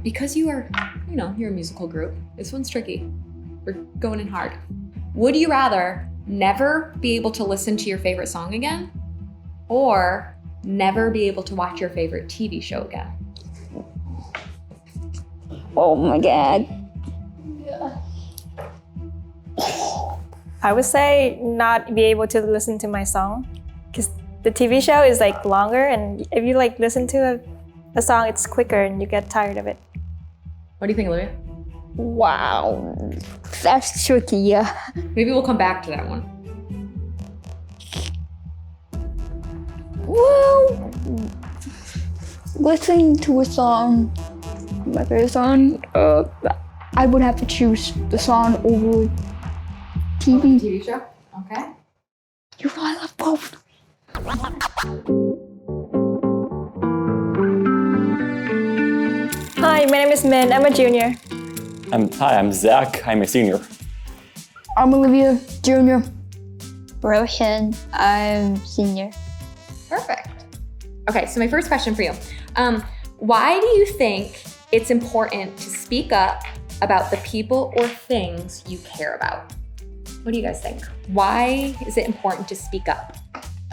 Because you're a musical group, this one's tricky. We're going in hard. Would you rather never be able to listen to your favorite song again, or never be able to watch your favorite TV show again? Oh my God. I would say not be able to listen to my song, because the TV show is like longer, and if you like listen to a song, it's quicker and you get tired of it. What do you think, Olivia? Wow, that's tricky, yeah. Maybe we'll come back to that one. Well, listening to a song, my favorite song, I would have to choose the song over TV. TV show? Okay. You know I love both. Hi, my name is Minh. I'm a junior. Hi, I'm Zach. I'm a senior. I'm Olivia, junior. Roshen, I'm senior. Perfect. Okay, so my first question for you. Why do you think it's important to speak up about the people or things you care about? What do you guys think? Why is it important to speak up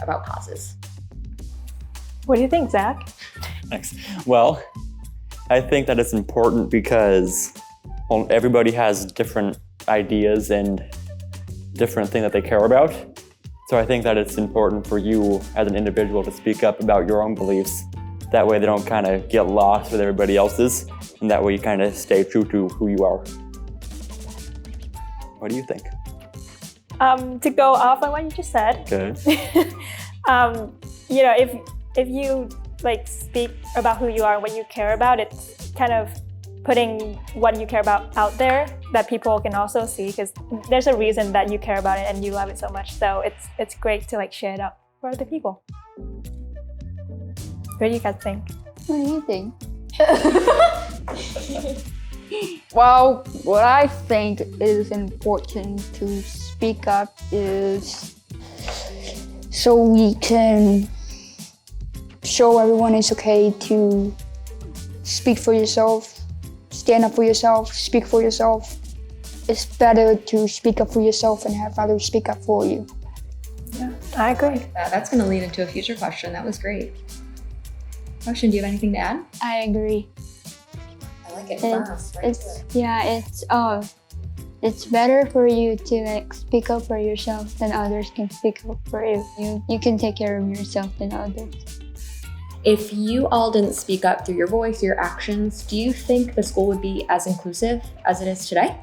about causes? What do you think, Zach? Thanks. Well, I think that it's important because everybody has different ideas and different things that they care about. So I think that it's important for you as an individual to speak up about your own beliefs. That way they don't kind of get lost with everybody else's, and that way you kind of stay true to who you are. What do you think? To go off on what you just said, Good. if you like speak about who you are and what you care about, it's kind of putting what you care about out there that people can also see, because there's a reason that you care about it and you love it so much. So it's great to like share it out for other people. What do you guys think? What do you think? Well, what I think is important to speak up is so we can show everyone it's okay to speak for yourself, stand up for yourself, speak for yourself. It's better to speak up for yourself and have others speak up for you. Yeah, I agree. That's going to lead into a future question. That was great. Roshen, do you have anything to add? I agree. I like it. It's better for you to like speak up for yourself than others can speak up for you. You can take care of yourself than others. If you all didn't speak up through your voice, your actions, do you think the school would be as inclusive as it is today?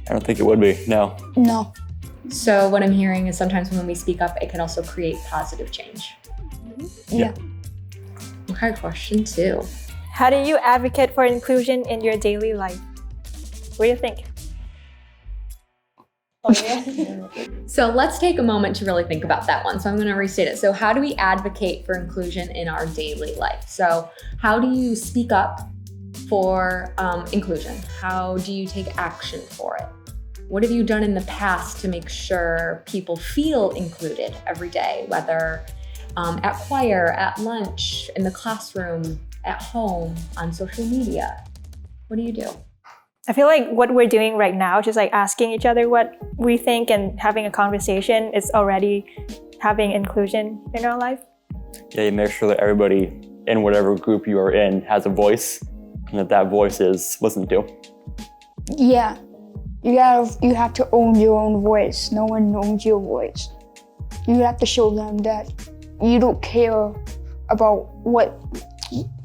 I don't think it would be, no. No. So what I'm hearing is sometimes when we speak up, it can also create positive change. Yeah. Okay, question 2. How do you advocate for inclusion in your daily life? What do you think? So let's take a moment to really think about that one. So I'm going to restate it. So how do we advocate for inclusion in our daily life? So how do you speak up for inclusion? How do you take action for it? What have you done in the past to make sure people feel included every day, whether at choir, at lunch, in the classroom, at home, on social media? What do you do? I feel like what we're doing right now, just like asking each other what we think and having a conversation, is already having inclusion in our life. Yeah, you make sure that everybody in whatever group you are in has a voice, and that voice is listened to. Yeah. You have to own your own voice. No one owns your voice. You have to show them that you don't care about what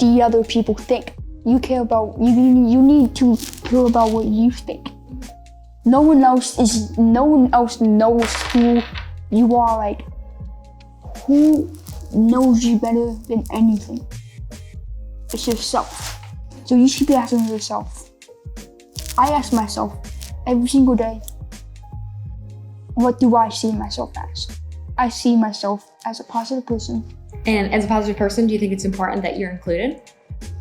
the other people think. You care about, you need to care about what you think. No one else knows who you are, like, who knows you better than anything. It's yourself. So you should be asking yourself. I ask myself every single day, what do I see myself as? I see myself as a positive person. And as a positive person, do you think it's important that you're included?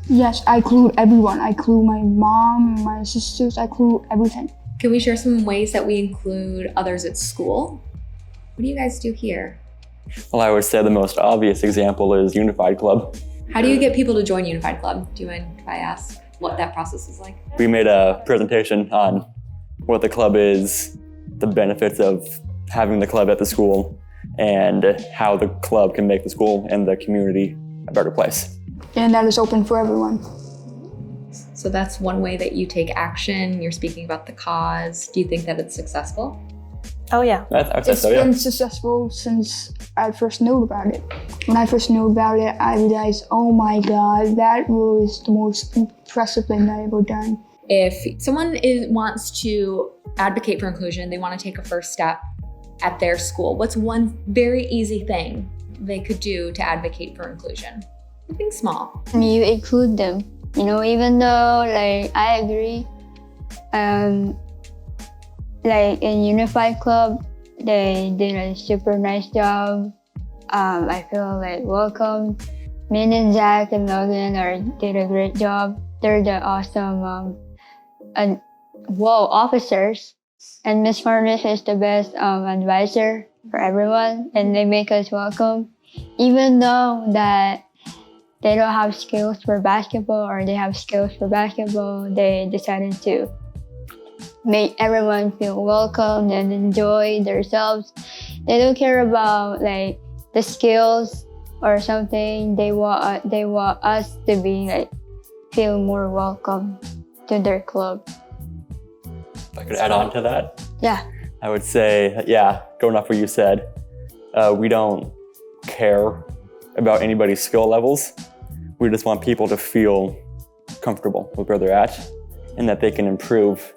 Yes, I include everyone. I include my mom, my sisters, I include everything. Can we share some ways that we include others at school? What do you guys do here? Well, I would say the most obvious example is Unified Club. How do you get people to join Unified Club? Do you mind if I ask what that process is like? We made a presentation on what the club is, the benefits of having the club at the school, and how the club can make the school and the community a better place. And that is open for everyone. So that's one way that you take action. You're speaking about the cause. Do you think that it's successful? Oh yeah. I'd say It's so, yeah. been successful since I first knew about it. When I first knew about it, I realized, oh my God, that was the most impressive thing I ever done. If someone wants to advocate for inclusion, they want to take a first step at their school, what's one very easy thing they could do to advocate for inclusion? Something small. You include them, even though I agree, in Unified Club, they did a super nice job. I feel welcome. Minh and Zach and Logan did a great job. They're the awesome officers. And Miss Farnish is the best advisor for everyone, and they make us welcome. Even though that they don't have skills for basketball or they have skills for basketball, they decided to make everyone feel welcome and enjoy themselves. They don't care about the skills or something. They want us to be feel more welcome to their club. If I could add on to that, Yeah. I would say, going off what you said, we don't care about anybody's skill levels. We just want people to feel comfortable with where they're at and that they can improve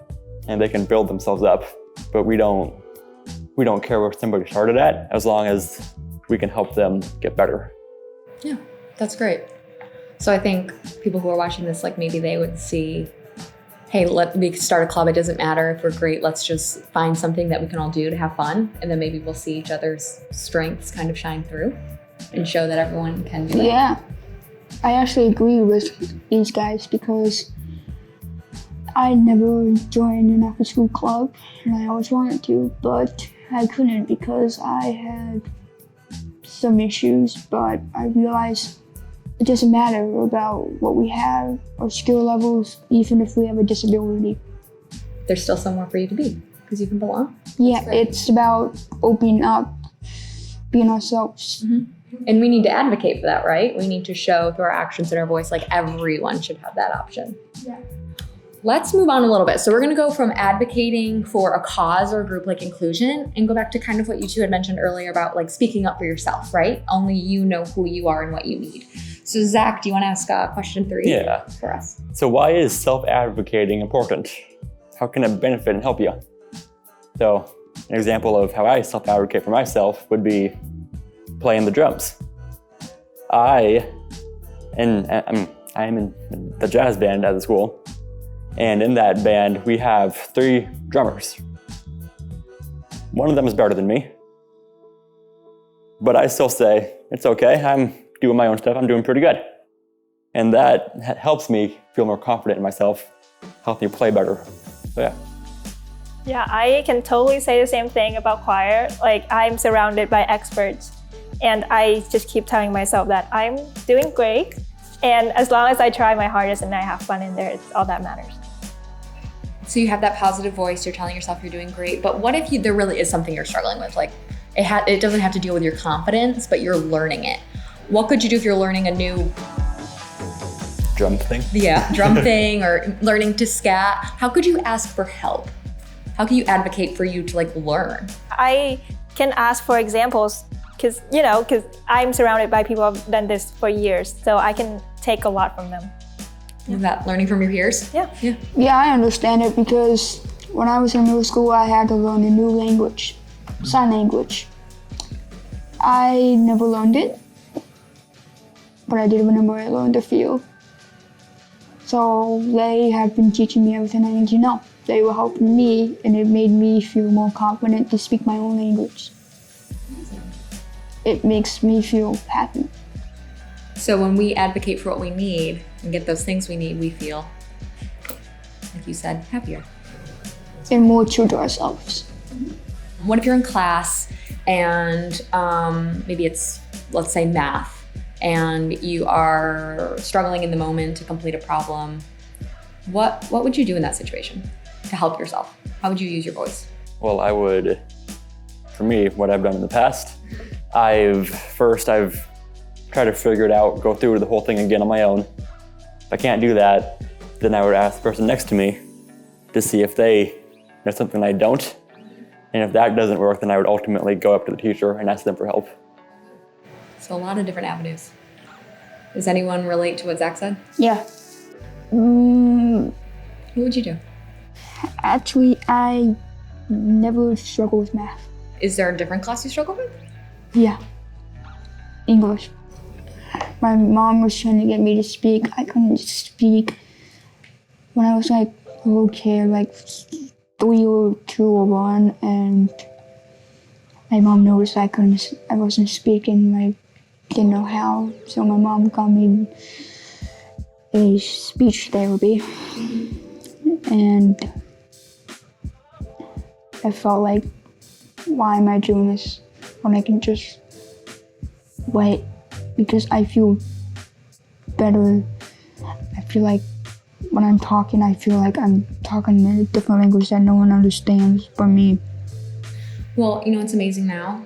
and they can build themselves up. But we don't care where somebody started at, as long as we can help them get better. Yeah, that's great. So I think people who are watching this, maybe they would see, hey, we start a club. It doesn't matter if we're great. Let's just find something that we can all do to have fun. And then maybe we'll see each other's strengths kind of shine through and show that everyone can do it. Yeah, I actually agree with these guys because I never joined an after school club and I always wanted to, but I couldn't because I had some issues. But I realized it doesn't matter about what we have or skill levels, even if we have a disability. There's still somewhere for you to be because you can belong. Yeah, it's about opening up, being ourselves. Mm-hmm. And we need to advocate for that, right? We need to show through our actions and our voice, everyone should have that option. Yeah. Let's move on a little bit. So we're going to go from advocating for a cause or a group like inclusion and go back to kind of what you two had mentioned earlier about speaking up for yourself, right? Only you know who you are and what you need. So Zach, do you want to ask question 3 for us? So why is self-advocating important? How can it benefit and help you? So an example of how I self-advocate for myself would be playing the drums. I am in the jazz band at the school. And in that band, we have 3 drummers. One of them is better than me. But I still say, it's okay, I'm doing my own stuff, I'm doing pretty good. And that helps me feel more confident in myself, helps me play better. So yeah. Yeah, I can totally say the same thing about choir. I'm surrounded by experts and I just keep telling myself that I'm doing great. And as long as I try my hardest and I have fun in there, it's all that matters. So you have that positive voice, you're telling yourself you're doing great, but what if there really is something you're struggling with? It doesn't have to deal with your confidence, but you're learning it. What could you do if you're learning a new drum thing? Yeah, drum thing or learning to scat? How could you ask for help? How can you advocate for you to learn? I can ask for examples because I'm surrounded by people who've done this for years, so I can take a lot from them. Is that learning from your peers? Yeah. Yeah, I understand it because when I was in middle school, I had to learn a new language, sign language. I never learned it, but I did remember I learned a few. So they have been teaching me everything I need to know. They were helping me, and it made me feel more confident to speak my own language. It makes me feel happy. So when we advocate for what we need and get those things we need, we feel, like you said, happier. And more true to ourselves. What if you're in class and maybe it's, let's say, math, and you are struggling in the moment to complete a problem, what would you do in that situation to help yourself? How would you use your voice? Well, I would, for me, what I've done in the past, I've tried to figure it out, go through the whole thing again on my own. If I can't do that, then I would ask the person next to me to see if they know something I don't. And if that doesn't work, then I would ultimately go up to the teacher and ask them for help. So a lot of different avenues. Does anyone relate to what Zach said? Yeah. What would you do? Actually, I never struggle with math. Is there a different class you struggle with? Yeah. English. My mom was trying to get me to speak. I couldn't speak. When I was like a little kid, like 3 or 2 or 1, and my mom noticed I wasn't speaking. I didn't know how, so my mom got me a speech therapy, and I felt like, why am I doing this when I can just wait? Because I feel better. I feel like when I'm talking, I feel like I'm talking in a different language that no one understands but me. Well, you know what's amazing now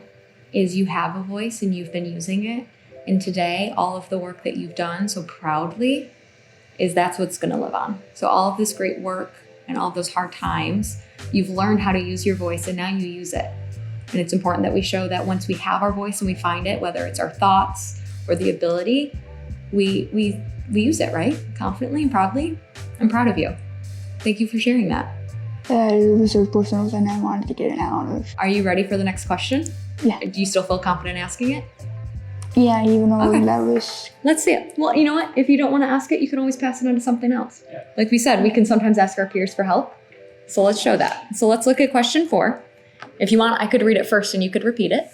is you have a voice and you've been using it. And today, all of the work that you've done so proudly that's what's going to live on. So all of this great work and all of those hard times, you've learned how to use your voice and now you use it. And it's important that we show that once we have our voice and we find it, whether it's our thoughts or the ability, we use it, right? Confidently and proudly. I'm proud of you. Thank you for sharing that. It was a personal thing I wanted to get it out of. Are you ready for the next question? Yeah. Do you still feel confident asking it? Yeah, even though Okay. that was... Let's see it. Well, you know what? If you don't want to ask it, you can always pass it on to something else. Like we said, we can sometimes ask our peers for help. So let's show that. So let's look at question 4. If you want, I could read it first and you could repeat it.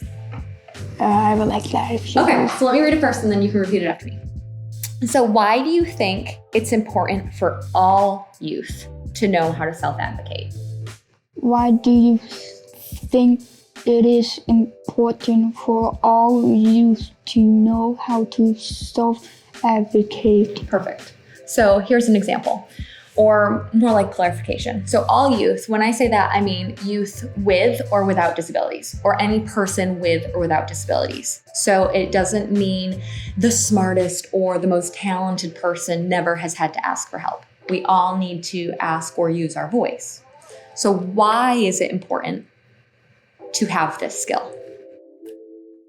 I would like that if you... Okay, so let me read it first and then you can repeat it after me. So why do you think it's important for all youth to know how to self-advocate? Why do you think it is important for all youth to know how to self-advocate? Perfect. So here's an example, or more like clarification. So all youth, when I say that, I mean youth with or without disabilities, or any person with or without disabilities. So it doesn't mean the smartest or the most talented person never has had to ask for help. We all need to ask or use our voice. So why is it important to have this skill?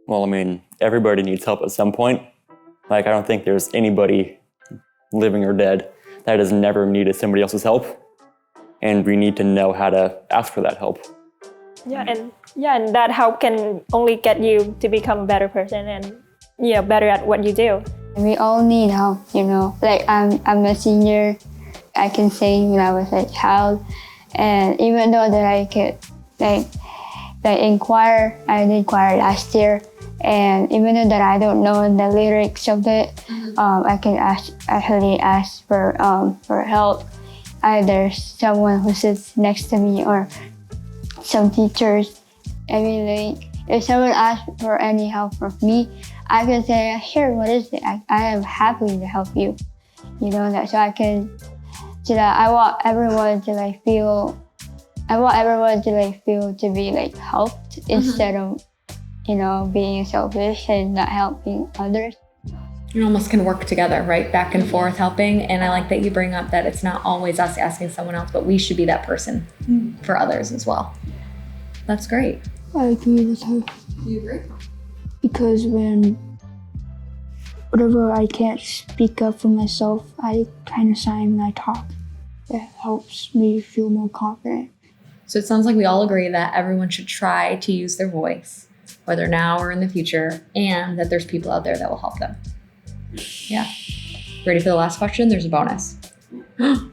Well, I mean, everybody needs help at some point. Like, I don't think there's anybody living or dead that has never needed somebody else's help. And we need to know how to ask for that help. And that help can only get you to become a better person and better at what you do. We all need help, Like I'm a senior. I can sing when I was a child, and even though that I could in choir, I did choir last year, and even though that I don't know the lyrics of it, I can actually ask for help. Either someone who sits next to me or some teachers. I mean, like, if someone asks for any help from me, I can say, "Here, what is it? I am happy to help you." That so that I want everyone to feel to be helped instead of being selfish and not helping others. You almost can work together, right? Back and forth helping. And I like that you bring up that it's not always us asking someone else, but we should be that person for others as well. That's great. I agree with her. You agree? Because whenever I can't speak up for myself, I kind of sign when I talk. That helps me feel more confident. So it sounds like we all agree that everyone should try to use their voice, whether now or in the future, and that there's people out there that will help them. Yeah. Ready for the last question? There's a bonus. I'm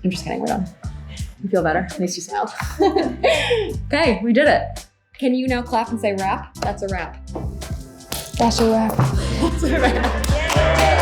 just kidding, we're done. You feel better? At least you smiled. Okay, we did it. Can you now clap and say wrap? That's a wrap. That's a wrap. That's a wrap.